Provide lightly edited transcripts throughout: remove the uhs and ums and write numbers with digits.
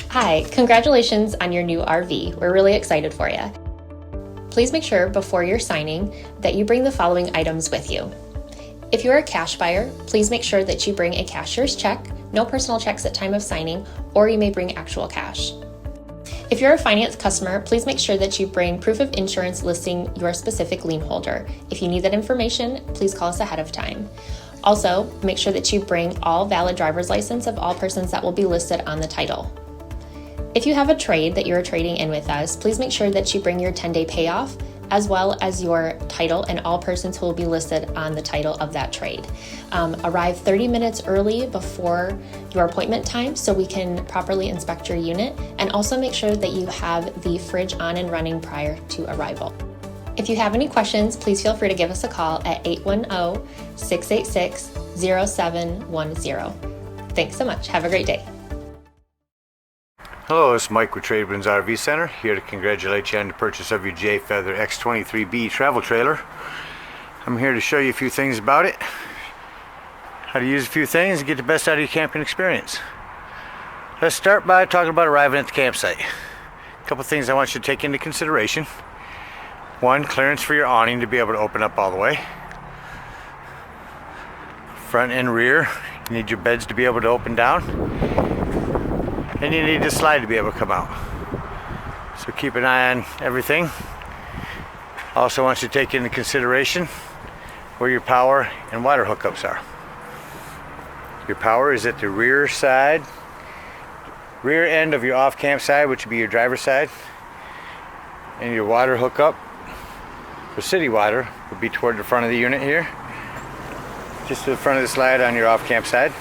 Hi, congratulations on your new RV. We're really excited for you. Please make sure before you're signing that you bring the following items with you. If you're a cash buyer, please make sure that you bring a cashier's check, no personal checks at time of signing, or you may bring actual cash. If you're a finance customer, please make sure that you bring proof of insurance listing your specific lien holder. If you need that information, please call us ahead of time. Also, make sure that you bring all valid driver's license of all persons that will be listed on the title. If you have a trade that you're trading in with us, please make sure that you bring your 10-day payoff as well as your title and all persons who will be listed on the title of that trade. Arrive 30 minutes early before your appointment time so we can properly inspect your unit, and also make sure that you have the fridge on and running prior to arrival. If you have any questions, please feel free to give us a call at 810-686-0710. Thanks so much. Have a great day. Hello, it's Mike with TradeWinds RV Center, here to congratulate you on the purchase of your Jayfeather X23B travel trailer. I'm here to show you a few things about it, how to use a few things and get the best out of your camping experience. Let's start by talking about arriving at the campsite. A couple things I want you to take into consideration. One, clearance for your awning to be able to open up all the way. Front and rear, you need your beds to be able to open down. And you need the slide to be able to come out. So keep an eye on everything. Also want you to take into consideration where your power and water hookups are. Your power is at the rear end of your off camp side, which would be your driver's side. And your water hookup for city water would be toward the front of the unit here. Just to the front of the slide on your off camp side.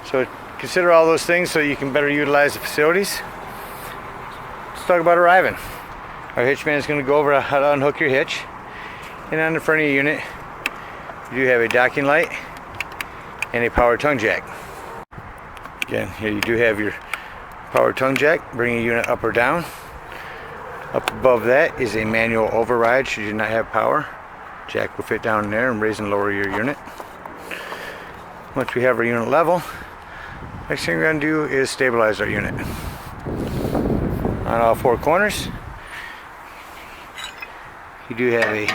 So consider all those things so you can better utilize the facilities. Let's talk about arriving. Our hitchman is going to go over how to unhook your hitch. And on the front of your unit, you do have a docking light and a power tongue jack. Again, here you do have your power tongue jack, bringing your unit up or down. Up above that is a manual override should you not have power. Jack will fit down in there and raise and lower your unit. Once we have our unit level, next thing we're going to do is stabilize our unit. On all four corners, you do have a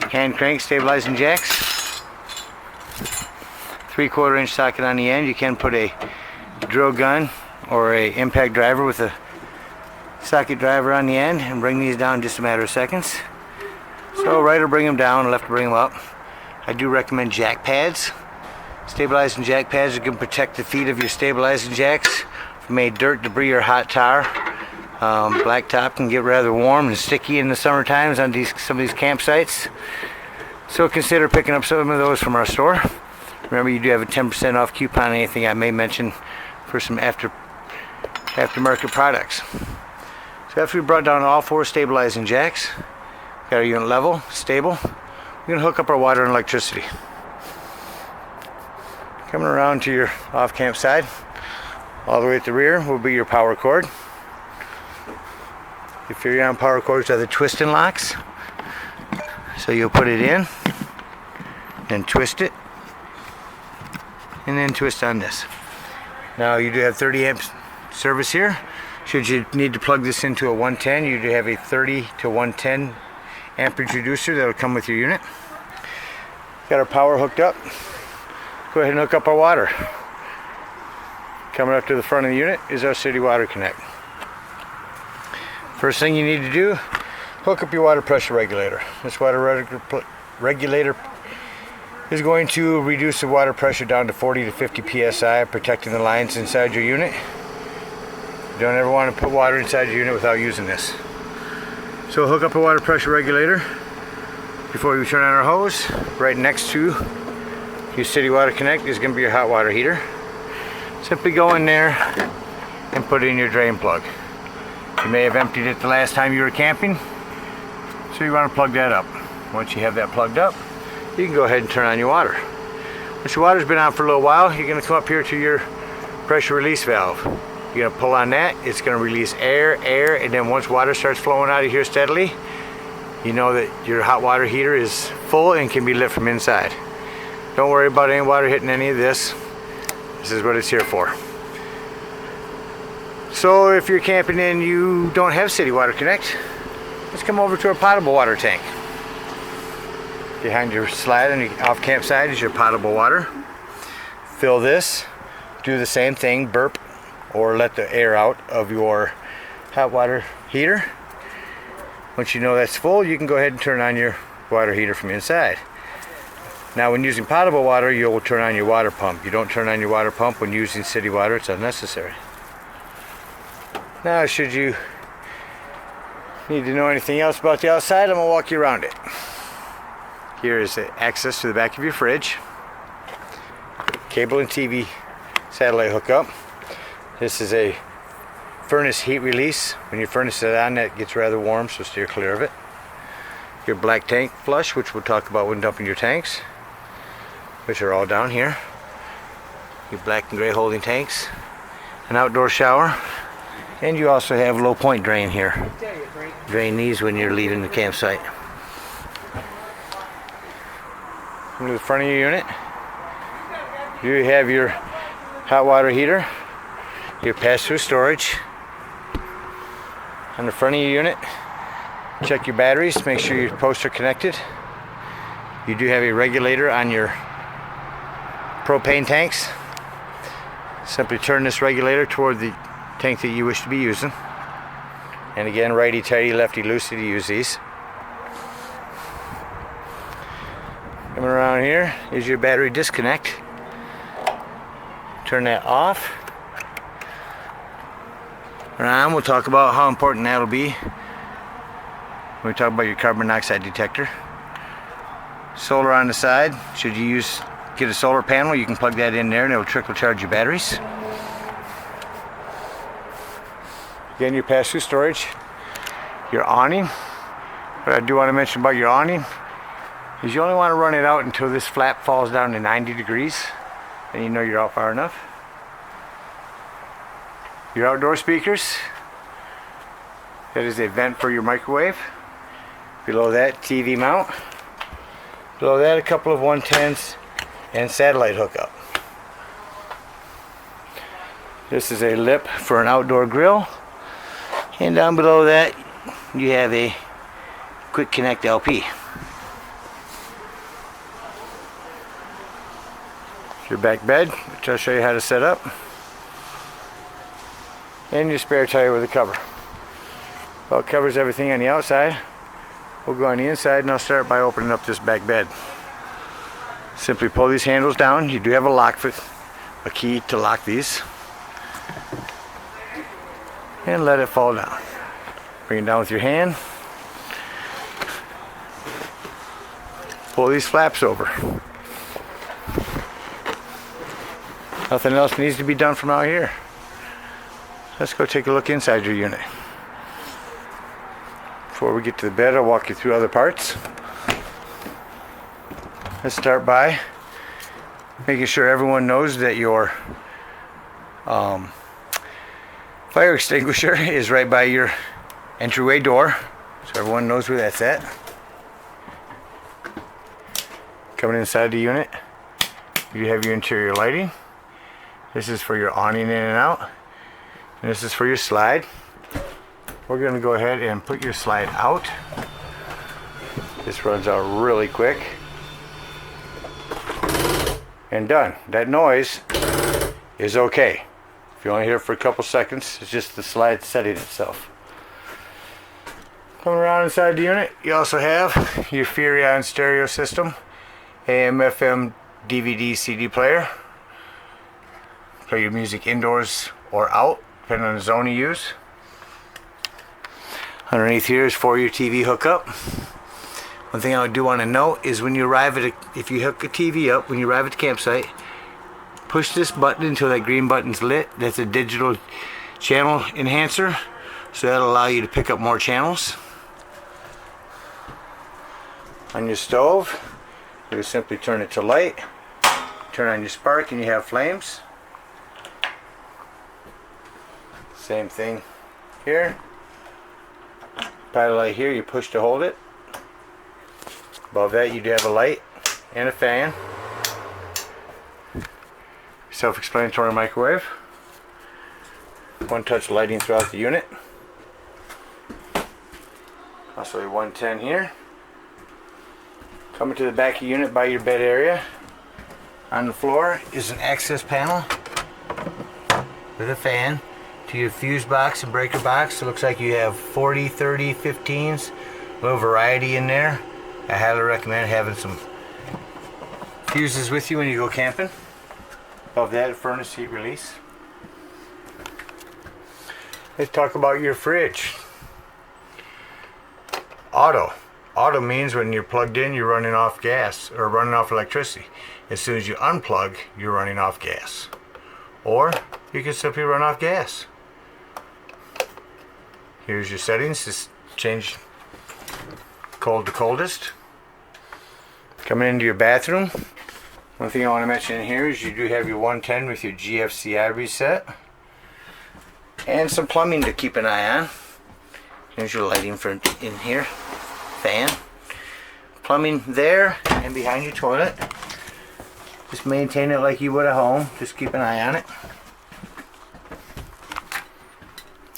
hand crank stabilizing jacks. 3/4 inch socket on the end. You can put a drill gun or a impact driver with a socket driver on the end and bring these down in just a matter of seconds. So right will bring them down, left will bring them up. I do recommend jack pads. Stabilizing jack pads are going to protect the feet of your stabilizing jacks from any dirt, debris, or hot tar. Blacktop can get rather warm and sticky in the summer times on some of these campsites. So consider picking up some of those from our store. Remember, you do have a 10% off coupon on anything I may mention for some aftermarket products. So after we brought down all four stabilizing jacks, got our unit level, stable, we're going to hook up our water and electricity. Coming around to your off-camp side, all the way at the rear will be your power cord. Your Furion power cords are the twist and locks. So you'll put it in, then twist it, and then twist on this. Now you do have 30 amps service here. Should you need to plug this into a 110, you do have a 30 to 110 amperage reducer that will come with your unit. Got our power hooked up. Go ahead and hook up our water. Coming up to the front of the unit is our city water connect. First thing you need to do, hook up your water pressure regulator. This water regulator is going to reduce the water pressure down to 40 to 50 psi, protecting the lines inside your unit. You don't ever want to put water inside your unit without using this. So hook up a water pressure regulator before we turn on our hose. Right next to your city water connect is going to be your hot water heater. Simply go in there and put in your drain plug. You may have emptied it the last time you were camping, so you want to plug that up. Once you have that plugged up, you can go ahead and turn on your water. Once your water's been on for a little while, you're going to come up here to your pressure release valve. You're going to pull on that, it's going to release air, and then once water starts flowing out of here steadily, you know that your hot water heater is full and can be lit from inside. Don't worry about any water hitting any of this. This is what it's here for. So if you're camping and you don't have city water connect, let's come over to our potable water tank. Behind your slide on the off camp side is your potable water. Fill this, do the same thing, burp or let the air out of your hot water heater. Once you know that's full, you can go ahead and turn on your water heater from inside. Now when using potable water, you'll turn on your water pump. You don't turn on your water pump when using city water, it's unnecessary. Now should you need to know anything else about the outside, I'm going to walk you around it. Here is the access to the back of your fridge. Cable and TV satellite hookup. This is a furnace heat release. When your furnace is on, that gets rather warm, so steer clear of it. Your black tank flush, which we'll talk about when dumping your tanks, which are all down here. Your black and gray holding tanks. An outdoor shower. And you also have low point drain here. Drain these when you're leaving the campsite. Into the front of your unit, you have your hot water heater, your pass-through storage. On the front of your unit, check your batteries, make sure your posts are connected. You do have a regulator on your propane tanks. Simply turn this regulator toward the tank that you wish to be using. And again, righty tighty, lefty loosey to use these. Coming around here is your battery disconnect. Turn that off. And we'll talk about how important that'll be when we talk about your carbon monoxide detector. Solar on the side. Should you get a solar panel, you can plug that in there and it'll trickle charge your batteries. Again, your pass-through storage, your awning. What I do want to mention about your awning is you only want to run it out until this flap falls down to 90 degrees, and you know you're out far enough. Your outdoor speakers, that is a vent for your microwave. Below that, TV mount. Below that, a couple of 110s and satellite hookup. This is a lip for an outdoor grill. And down below that, you have a quick connect LP. Your back bed, which I'll show you how to set up. And your spare tire with a cover. Well, it covers everything on the outside. We'll go on the inside and I'll start by opening up this back bed. Simply pull these handles down. You do have a key to lock these. And let it fall down. Bring it down with your hand. Pull these flaps over. Nothing else needs to be done from out here. Let's go take a look inside your unit. Before we get to the bed, I'll walk you through other parts. Let's start by making sure everyone knows that your fire extinguisher is right by your entryway door, so everyone knows where that's at. Coming inside the unit, you have your interior lighting. This is for your awning in and out, and this is for your slide. We're going to go ahead and put your slide out. This runs out really quick. And done. That noise is okay. If you only hear it for a couple seconds, it's just the slide setting itself. Coming around inside the unit, you also have your Furrion stereo system, AM, FM, DVD, CD player. Play your music indoors or out, depending on the zone you use. Underneath here is for your TV hookup. One thing I do want to note is when you arrive at if you hook a TV up, when you arrive at the campsite, push this button until that green button's lit. That's a digital channel enhancer, so that'll allow you to pick up more channels. On your stove, you simply turn it to light, turn on your spark, and you have flames. Same thing here. Pilot light here, you push to hold it. Above that, you do have a light and a fan. Self-explanatory microwave. one-touch lighting throughout the unit. Also a 110 here. Coming to the back of the unit by your bed area. On the floor is an access panel with a fan to your fuse box and breaker box. It looks like you have 40, 30, 15s. A little variety in there. I highly recommend having some fuses with you when you go camping. Above that, furnace heat release. Let's talk about your fridge. Auto. Auto means when you're plugged in, you're running off gas or running off electricity. As soon as you unplug, you're running off gas. Or you can simply run off gas. Here's your settings. Just change cold to coldest. Coming into your bathroom. One thing I want to mention in here is you do have your 110 with your GFCI reset. And some plumbing to keep an eye on. Here's your lighting for in here. Fan. Plumbing there and behind your toilet. Just maintain it like you would at home. Just keep an eye on it.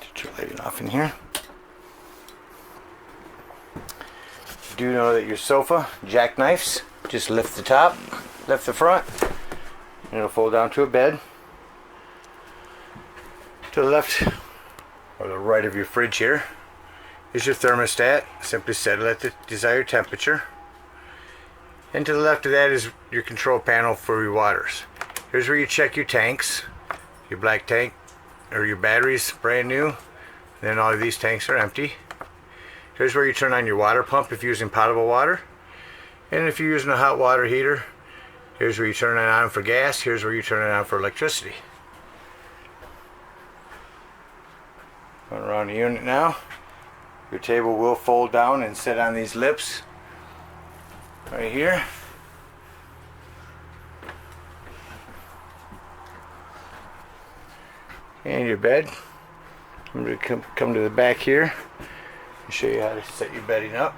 Get your lighting off in here. You do know that your sofa jackknifes. Just lift the top, lift the front, and it'll fold down to a bed. To the left or the right of your fridge here is your thermostat. Simply set it at the desired temperature. And to the left of that is your control panel for your waters. Here's where you check your tanks. Your black tank or your batteries brand new. Then all of these tanks are empty. Here's where you turn on your water pump if you're using potable water. And if you're using a hot water heater, here's where you turn it on for gas. Here's where you turn it on for electricity. Going around the unit now. Your table will fold down and sit on these lips right here. And your bed. I'm going to come to the back here and show you how to set your bedding up.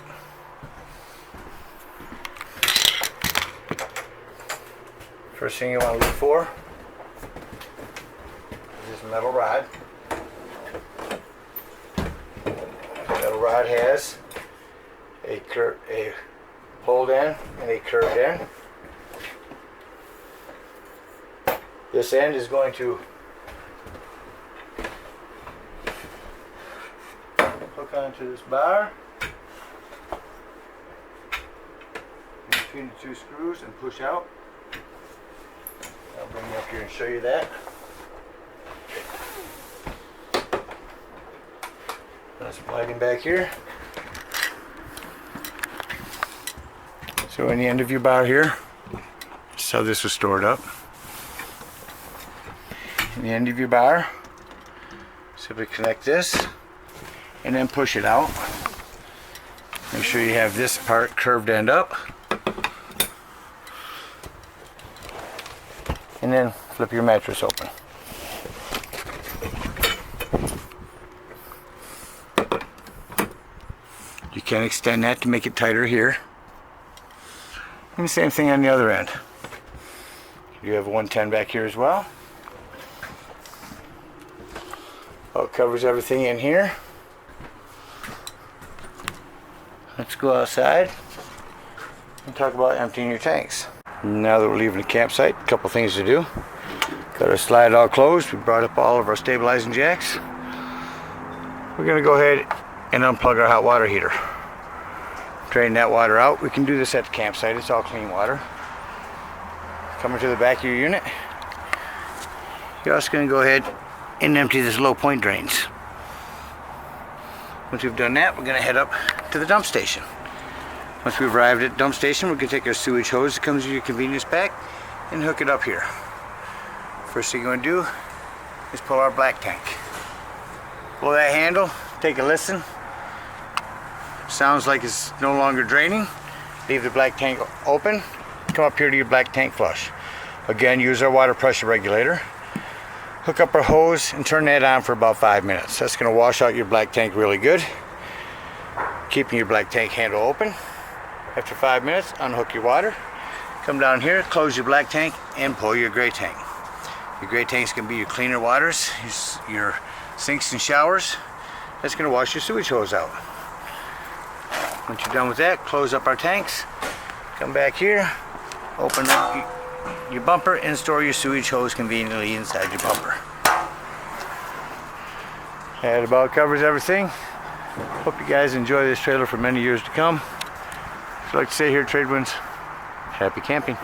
First thing you want to look for is this metal rod. Metal rod has a pulled end and a curved end. This end is going to hook onto this bar between the two screws and push out. I'll bring you up here and show you that. There's some lighting back here. So in the end of your bar here, this is how this was stored up. In the end of your bar, simply connect this and then push it out. Make sure you have this part curved end up. And then flip your mattress open. You can extend that to make it tighter here. And the same thing on the other end. You have a 110 back here as well. Oh, it covers everything in here. Let's go outside and talk about emptying your tanks. Now that we're leaving the campsite, a couple things to do. Got our slide all closed. We brought up all of our stabilizing jacks. We're going to go ahead and unplug our hot water heater. Drain that water out. We can do this at the campsite. It's all clean water. Coming to the back of your unit, you're also going to go ahead and empty this low point drains. Once we've done that, we're going to head up to the dump station. Once we've arrived at the dump station, we're going to take our sewage hose that comes in your convenience pack and hook it up here. First thing you're going to do is pull our black tank. Pull that handle, take a listen. Sounds like it's no longer draining. Leave the black tank open. Come up here to your black tank flush. Again, use our water pressure regulator. Hook up our hose and turn that on for about 5 minutes. That's going to wash out your black tank really good, keeping your black tank handle open. After 5 minutes, unhook your water. Come down here, close your black tank, and pull your gray tank. Your gray tanks can be your cleaner waters, your sinks and showers. That's going to wash your sewage hose out. Once you're done with that, close up our tanks. Come back here, open up your bumper, and store your sewage hose conveniently inside your bumper. That about covers everything. Hope you guys enjoy this trailer for many years to come. As I like to say here at TradeWinds, happy camping.